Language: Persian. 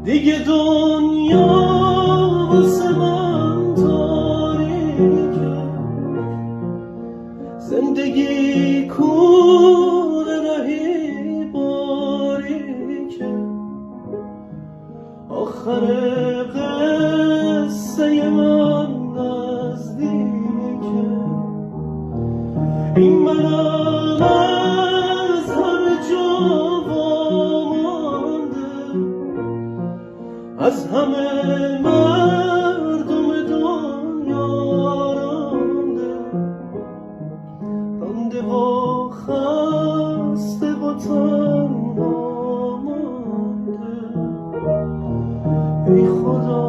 دیگه دنیا واسه من تاریکه، زندگی کوره رهی باریکه، آخر قصه من نزدیکه. این منم از همه جا وامانده، از همه مردم دنیا رانده و خسته و تنها مانده. ای خدا